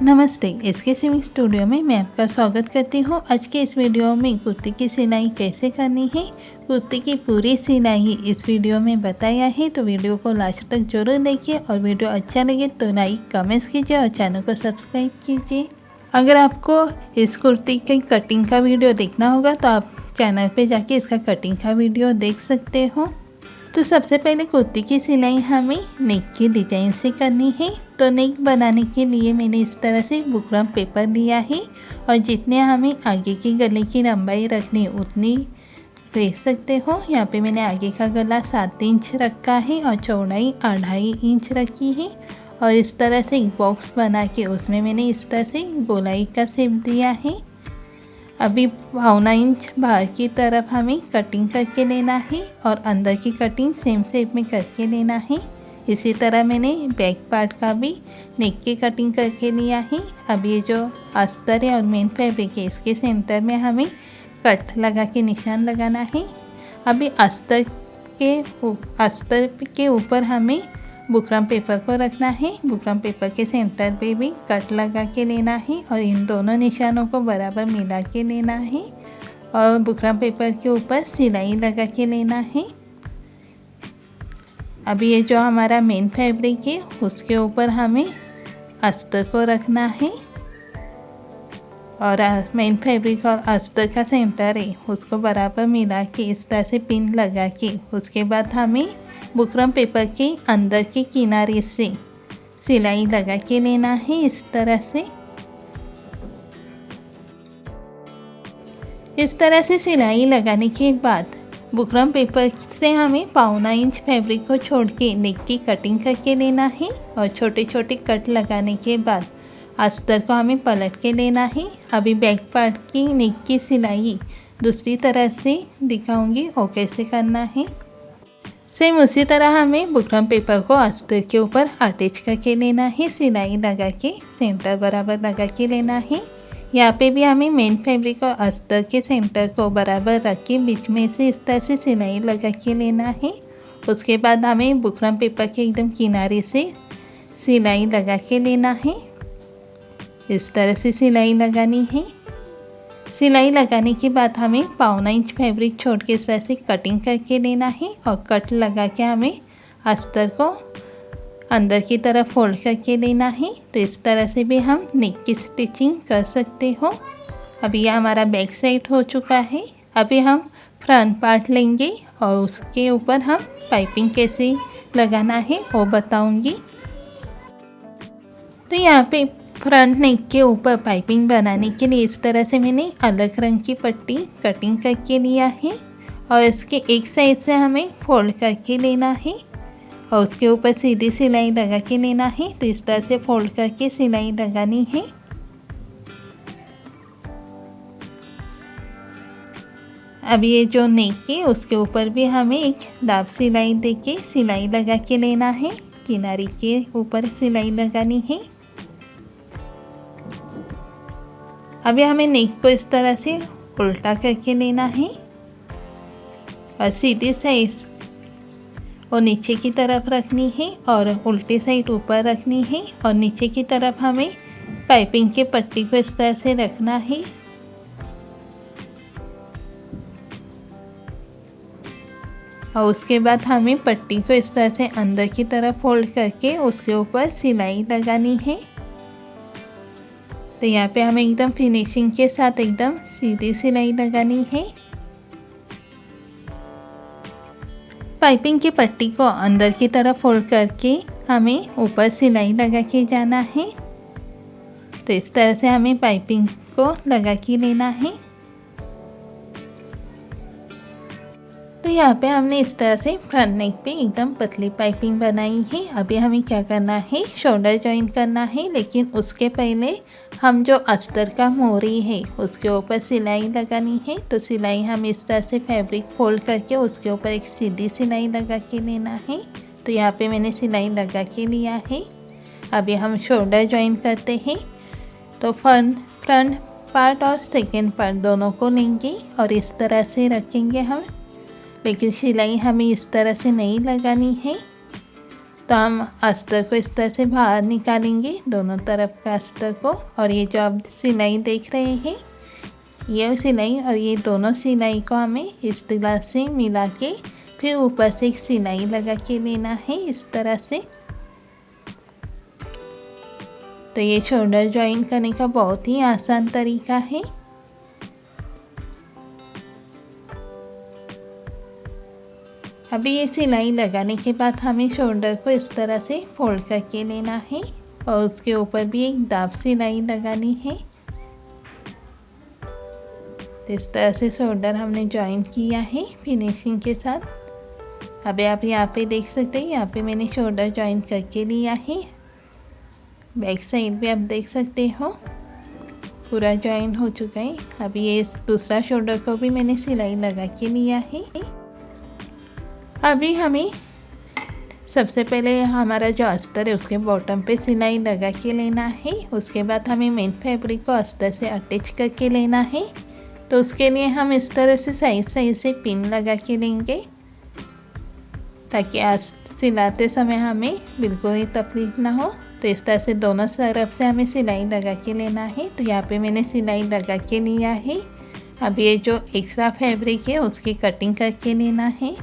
नमस्ते, एसके सिविंग स्टूडियो में मैं आपका स्वागत करती हूँ। आज के इस वीडियो में कुर्ती की सिलाई कैसे करनी है, कुर्ती की पूरी सिलाई इस वीडियो में बताया है। तो वीडियो को लास्ट तक जरूर देखिए और वीडियो अच्छा लगे तो लाइक कमेंट्स कीजिए और चैनल को सब्सक्राइब कीजिए। अगर आपको इस कुर्ती की कटिंग का वीडियो देखना होगा तो आप चैनल पर जाके इसका कटिंग का वीडियो देख सकते हो। तो सबसे पहले कुर्ती की सिलाई हमें नेक की डिज़ाइन से करनी है। तो नेक बनाने के लिए मैंने इस तरह से बुकरम पेपर लिया है और जितने हमें आगे की गले की लंबाई रखनी उतनी देख सकते हो। यहाँ पे मैंने आगे का गला 7 इंच रखा है और चौड़ाई 2.5 इंच रखी है। और इस तरह से एक बॉक्स बना के उसमें मैंने इस तरह से गोलाई का शेप दिया है। अभी 2.25 इंच बाहर की तरफ हमें कटिंग करके लेना है और अंदर की कटिंग सेम शेप में करके लेना है। इसी तरह मैंने बैक पार्ट का भी नेक की कटिंग करके लिया है। अब ये जो अस्तर है और मेन फैब्रिक है इसके सेंटर में हमें कट लगा के निशान लगाना है। अभी अस्तर के ऊपर हमें बुकरम पेपर को रखना है। बुकरम पेपर के सेंटर पे भी कट लगा के लेना है और इन दोनों निशानों को बराबर मिला के लेना है और बुकरम पेपर के ऊपर सिलाई लगा के लेना है। अभी ये जो हमारा मेन फैब्रिक है उसके ऊपर हमें अस्तर को रखना है और मेन फैब्रिक और अस्तर का सेंटर है उसको बराबर मिला के इस तरह से पिन लगा के उसके बाद हमें बुकरम पेपर के अंदर के किनारे से सिलाई लगा के लेना है। इस तरह से सिलाई लगाने के बाद बुकरम पेपर से हमें 2.25 इंच फैब्रिक को छोड़ के नेक की कटिंग करके लेना है और छोटे छोटे कट लगाने के बाद अस्तर को हमें पलट के लेना है। अभी बैक पार्ट की नेक की सिलाई दूसरी तरह से दिखाऊंगी और कैसे करना है। सेम उसी तरह हमें बुकरम पेपर को अस्तर के ऊपर अटैच करके लेना है। सिलाई लगा के सेंटर बराबर लगा के लेना है। यहाँ पे भी हमें मेन फैब्रिक और अस्तर के सेंटर को बराबर रख के बीच में से इस तरह से सिलाई लगा के लेना है। उसके बाद हमें बुकरम पेपर के एकदम किनारे से सिलाई लगा के लेना है। इस तरह से सिलाई लगानी है। सिलाई लगाने के बाद हमें 2.25 इंच फैब्रिक छोड़ के इस तरह से कटिंग करके लेना है और कट लगा के हमें अस्तर को अंदर की तरफ फोल्ड करके लेना है। तो इस तरह से भी हम नेक की स्टिचिंग कर सकते हो। अभी यह हमारा बैक साइड हो चुका है। अभी हम फ्रंट पार्ट लेंगे और उसके ऊपर हम पाइपिंग कैसे लगाना है वो बताऊंगी। तो यहाँ पे फ्रंट नेक के ऊपर पाइपिंग बनाने के लिए इस तरह से मैंने अलग रंग की पट्टी कटिंग करके लिया है और इसके एक साइड से हमें फोल्ड करके लेना है और उसके ऊपर सीधी सिलाई लगा के लेना है। तो इस तरह से फोल्ड करके सिलाई लगानी है। अब ये जो नेक है उसके ऊपर भी हमें एक दाब सिलाई देके सिलाई लगा के लेना है। किनारे के ऊपर सिलाई लगानी है। अभी हमें नेक को इस तरह से उल्टा करके लेना है और सीधी साइड और नीचे की तरफ रखनी है और उल्टी साइड ऊपर रखनी है और नीचे की तरफ हमें पाइपिंग के पट्टी को इस तरह से रखना है। और उसके बाद हमें पट्टी को इस तरह से अंदर की तरफ फोल्ड करके उसके ऊपर सिलाई लगानी है। तो यहाँ पे हमें एकदम फिनिशिंग के साथ एकदम सीधी सिलाई लगानी है। पाइपिंग की पट्टी को अंदर की तरफ फोल्ड करके हमें ऊपर सिलाई लगा के जाना है। तो इस तरह से हमें पाइपिंग को लगा के लेना है। तो यहाँ पे हमने इस तरह से फ्रंट नेक पे एकदम पतली पाइपिंग बनाई है। अभी हमें क्या करना है, शोल्डर जॉइन करना है। लेकिन उसके पहले हम जो अस्तर का मोरी है उसके ऊपर सिलाई लगानी है। तो सिलाई हम इस तरह से फैब्रिक फोल्ड करके उसके ऊपर एक सीधी सिलाई लगा के लेना है। तो यहाँ पे मैंने सिलाई लगा के लिया है। अभी हम शोल्डर जॉइन करते हैं। तो फ्रंट पार्ट और सेकेंड पार्ट दोनों को लेंगे और इस तरह से रखेंगे हम। लेकिन सिलाई हमें इस तरह से नहीं लगानी है। तो हम अस्तर को इस तरह से बाहर निकालेंगे, दोनों तरफ का अस्तर को। और ये जो आप सिलाई देख रहे हैं, ये सिलाई और ये दोनों सिलाई को हमें इस तरह से मिला के फिर ऊपर से एक सिलाई लगा के लेना है इस तरह से। तो ये शोल्डर जॉइन करने का बहुत ही आसान तरीका है। अभी ये सिलाई लगाने के बाद हमें शोल्डर को इस तरह से फोल्ड करके लेना है और उसके ऊपर भी एक दाब सिलाई लगानी है। तो इस तरह से शोल्डर हमने जॉइन किया है फिनिशिंग के साथ। अभी आप यहाँ पे देख सकते हैं, यहाँ पे मैंने शोल्डर जॉइन करके लिया है। बैक साइड भी आप देख सकते हो पूरा जॉइन हो चुका है। अभी ये दूसरा शोल्डर को भी मैंने सिलाई लगा के लिया है। अभी हमें सबसे पहले हमारा जो अस्तर है उसके बॉटम पे सिलाई लगा के लेना है। उसके बाद हमें मेन फैब्रिक को अस्तर से अटैच करके लेना है। तो उसके लिए हम इस तरह से साइड से पिन लगा के लेंगे ताकि सिलाते समय हमें बिल्कुल ही तकलीफ ना हो। तो इस तरह से दोनों तरफ से हमें सिलाई लगा के लेना है। तो यहाँ पे मैंने सिलाई लगा के लिया है। अब ये जो एक्स्ट्रा फैब्रिक है उसकी कटिंग करके लेना है।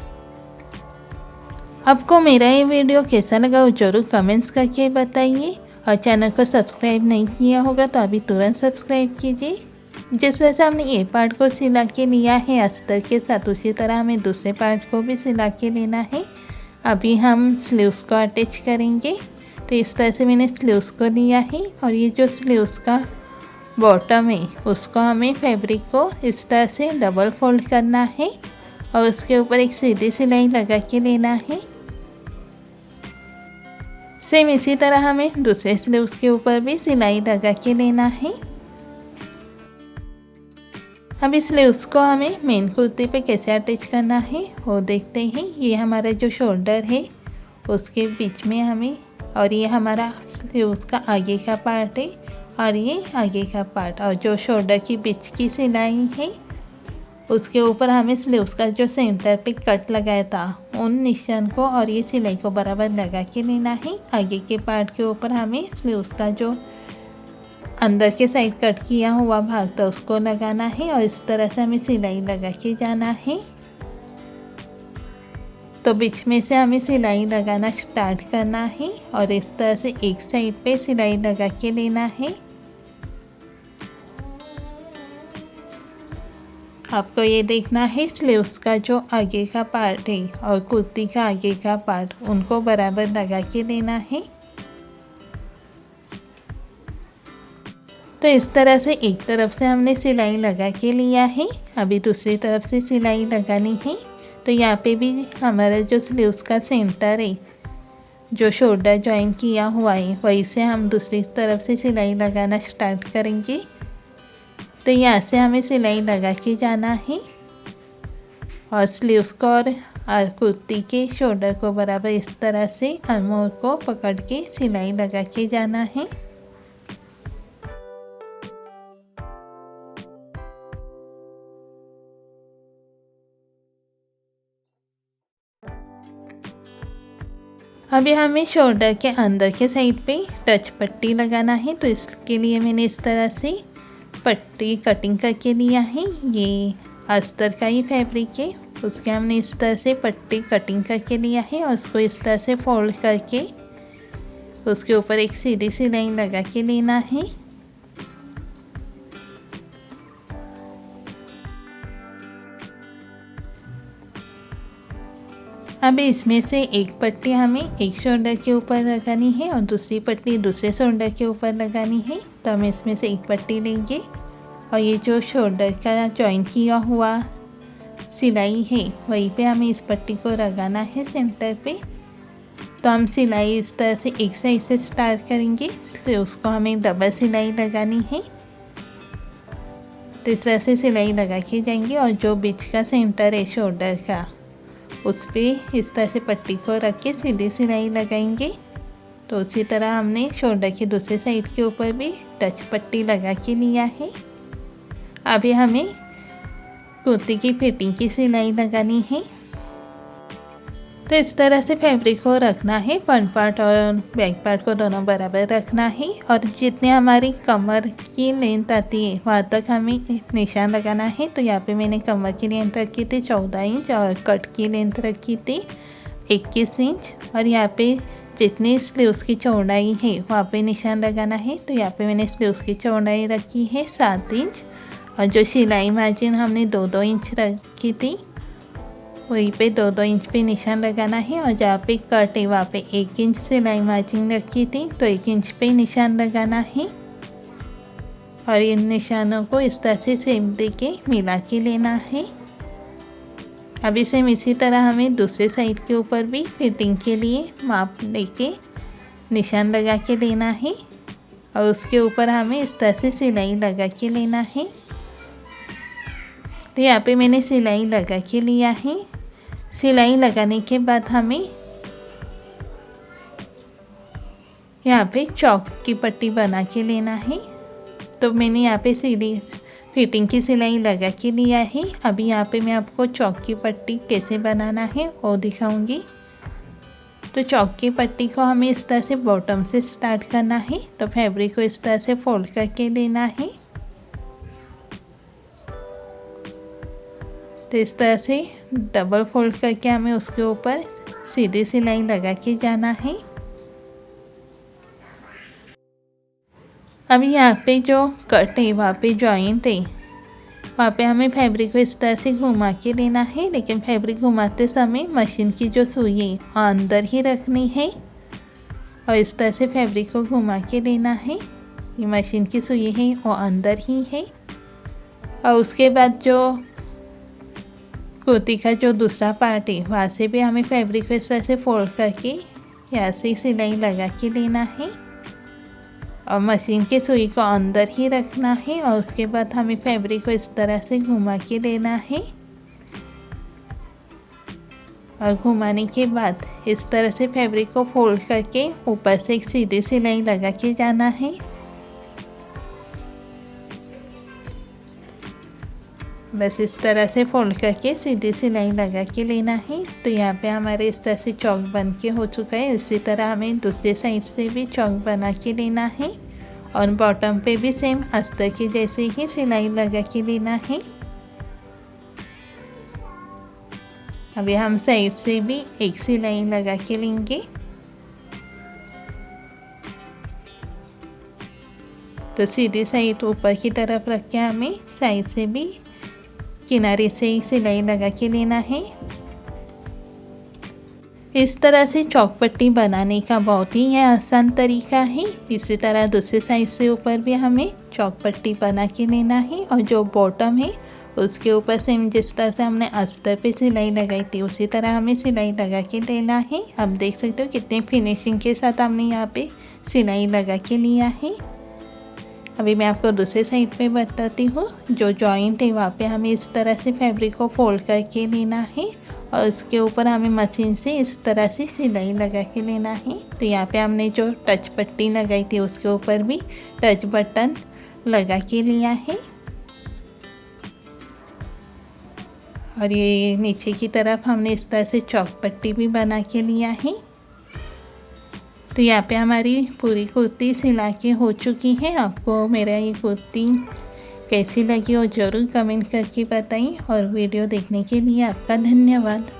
आपको मेरा ये वीडियो कैसा लगा वो ज़रूर कमेंट्स करके बताइए। और चैनल को सब्सक्राइब नहीं किया होगा तो अभी तुरंत सब्सक्राइब कीजिए। जिस तरह से हमने ये पार्ट को सिला के लिया है अस्तर के साथ, उसी तरह हमें दूसरे पार्ट को भी सिला के लेना है। अभी हम स्लीव्स को अटैच करेंगे। तो इस तरह से मैंने स्लीव्स को लिया है और ये जो स्लीव्स का बॉटम है उसको हमें फैब्रिक को इस तरह से डबल फोल्ड करना है और उसके ऊपर एक सीधी सिलाई लगा के लेना है। सेम इसी तरह हमें दूसरे स्लीव्स के ऊपर भी सिलाई लगा के लेना है। अब इस स्लीव्स को हमें मेन कुर्ती पे कैसे अटैच करना है वो देखते हैं। ये हमारा जो शोल्डर है उसके बीच में हमें, और ये हमारा स्लीव्स का आगे का पार्ट है और ये आगे का पार्ट, और जो शोल्डर की बीच की सिलाई है उसके ऊपर हमें स्लीव्स का जो सेंटर पे कट लगाया था उन निशान को और ये सिलाई को बराबर लगा के लेना है। आगे के पार्ट के ऊपर हमें स्लीव्स का जो अंदर के साइड कट किया हुआ भाग था उसको लगाना है और इस तरह से हमें सिलाई लगा के जाना है। तो बीच में से हमें सिलाई लगाना स्टार्ट करना है और इस तरह से एक साइड पे सिलाई लगा के लेना है। आपको ये देखना है स्लीव्स का जो आगे का पार्ट है और कुर्ती का आगे का पार्ट उनको बराबर लगा के लेना है। तो इस तरह से एक तरफ से हमने सिलाई लगा के लिया है। अभी दूसरी तरफ से सिलाई लगानी है। तो यहाँ पे भी हमारा जो स्लीव्स का सेंटर है, जो शोल्डर जॉइन किया हुआ है, वहीं से हम दूसरी तरफ से सिलाई लगाना स्टार्ट करेंगे। तो यहाँ से हमें सिलाई लगा के जाना है और स्लीव्स को और कुर्ती के शोल्डर को बराबर इस तरह से आर्मोल को पकड़ के सिलाई लगा के जाना है। अभी हमें शोल्डर के अंदर के साइड पे टच पट्टी लगाना है। तो इसके लिए मैंने इस तरह से पट्टी कटिंग करके लिया है। ये अस्तर का ही फैब्रिक है, उसके हमने इस तरह से पट्टी कटिंग करके लिया है और उसको इस तरह से फोल्ड करके उसके ऊपर एक सीधी सिलाई लगा के लेना है। अब इसमें से एक पट्टी हमें एक शोल्डर के ऊपर लगानी है और दूसरी पट्टी दूसरे शोल्डर के ऊपर लगानी है। तो हम इसमें से एक पट्टी लेंगे और ये जो शोल्डर का जॉइन किया हुआ सिलाई है वहीं पे हमें इस पट्टी को लगाना है सेंटर पे। तो हम सिलाई इस तरह से एक साइड से स्टार्ट करेंगे, तो उसको हमें डबल सिलाई लगानी है। तो इस तरह से सिलाई लगा के जाएंगे और जो बीच का सेंटर है शोल्डर का उस पर इस तरह से पट्टी को रख के सीधी सिलाई लगाएंगे। तो उसी तरह हमने शोल्डर के दूसरे साइड के ऊपर भी टच पट्टी लगा के लिया है। अभी हमें कुर्ती की फिटिंग की सिलाई लगानी है। तो इस तरह से फैब्रिक को रखना है, फ्रंट पार्ट और बैक पार्ट को दोनों बराबर रखना है। और जितने हमारी कमर की लेंथ आती है वहाँ तक हमें निशान लगाना है। तो यहाँ पे मैंने कमर की लेंथ रखी थी 14 इंच और कट की लेंथ रखी थी 21 इंच। और यहाँ पे जितनी स्लीव्स की चौड़ाई है वहाँ पे निशान लगाना है। तो यहाँ पे मैंने स्लीव्स की चौड़ाई रखी है 7 इंच और जो सिलाई मार्जिन हमने 2-2 इंच रखी थी वहीं पे 2-2 इंच पे निशान लगाना है। और जहाँ पे कट है वहाँ पे 1 इंच सिलाई मार्जिन रखी थी तो 1 इंच पे निशान लगाना है। और इन निशानों को इस तरह से सेम दे के मिला के लेना है। अभी सेम इसी तरह हमें दूसरे साइड के ऊपर भी फिटिंग के लिए माप लेके निशान लगा के लेना है। और उसके ऊपर हमें इस तरह से सिलाई लगा के लेना है। तो यहाँ पे मैंने सिलाई लगा के लिया है। सिलाई लगाने के बाद हमें यहाँ पे चौक की पट्टी बना के लेना है। तो मैंने यहाँ पे सीधी फिटिंग की सिलाई लगा के लिया है। अभी यहाँ पे मैं आपको चौक की पट्टी कैसे बनाना है वो दिखाऊंगी। तो चौक की पट्टी को हमें इस तरह से बॉटम से स्टार्ट करना है। तो फैब्रिक को इस तरह से फोल्ड करके लेना है। तो इस तरह से डबल फोल्ड करके हमें उसके ऊपर सीधी सिलाई लगा के जाना है। अभी यहाँ पे जो कट है वहाँ पे जॉइंट है वहाँ पे हमें फैब्रिक को इस तरह से घुमा के लेना है। लेकिन फैब्रिक घुमाते समय मशीन की जो सुई है वो अंदर ही रखनी है और इस तरह से फैब्रिक को घुमा के लेना है। ये मशीन की सुई है वो अंदर ही है। और उसके बाद जो कुर्ती का जो दूसरा पार्ट है वहाँ से भी हमें फैब्रिक को इस तरह से फोल्ड करके यहाँ से सिलाई लगा के लेना है और मशीन की सुई को अंदर ही रखना है। और उसके बाद हमें फैब्रिक को इस तरह से घुमा के लेना है। और घुमाने के बाद इस तरह से फैब्रिक को फोल्ड करके ऊपर से एक सीधी सिलाई लगा के जाना है। बस इस तरह से फोल्ड करके सीधी सिलाई लगा के लेना है। तो यहाँ पे हमारे इस तरह से चौक बन के हो चुका है। इसी तरह हमें दूसरे साइड से भी चौक बना के लेना है और बॉटम पे भी सेम अस्तर के जैसे ही सिलाई लगा के लेना है। अभी हम साइड से भी एक सिलाई लगा के लेंगे। तो सीधी साइड ऊपर की तरफ रख के हमें साइड से भी किनारे से ही सिलाई लगा के लेना है। इस तरह से चौक पट्टी बनाने का बहुत ही आसान तरीका है। इसी तरह दूसरे साइड से ऊपर भी हमें चौक पट्टी बना के लेना है। और जो बॉटम है उसके ऊपर सेम जिस तरह से हमने अस्तर पे सिलाई लगाई थी उसी तरह हमें सिलाई लगा के लेना है। अब देख सकते हो कितने फिनिशिंग के साथ हमने यहाँ पे सिलाई लगा के लिया है। अभी मैं आपको दूसरे साइड पे बताती हूँ। जो जॉइंट है वहाँ पे हमें इस तरह से फैब्रिक को फोल्ड करके लेना है और उसके ऊपर हमें मशीन से इस तरह से सिलाई लगा के लेना है। तो यहाँ पे हमने जो टच पट्टी लगाई थी उसके ऊपर भी टच बटन लगा के लिया है। और ये नीचे की तरफ हमने इस तरह से चौक पट्टी भी बना के लिया है। तो यहाँ पे हमारी पूरी कुर्ती सिला के हो चुकी है। आपको मेरा ये कुर्ती कैसी लगी हो ज़रूर कमेंट करके बताइए। और वीडियो देखने के लिए आपका धन्यवाद।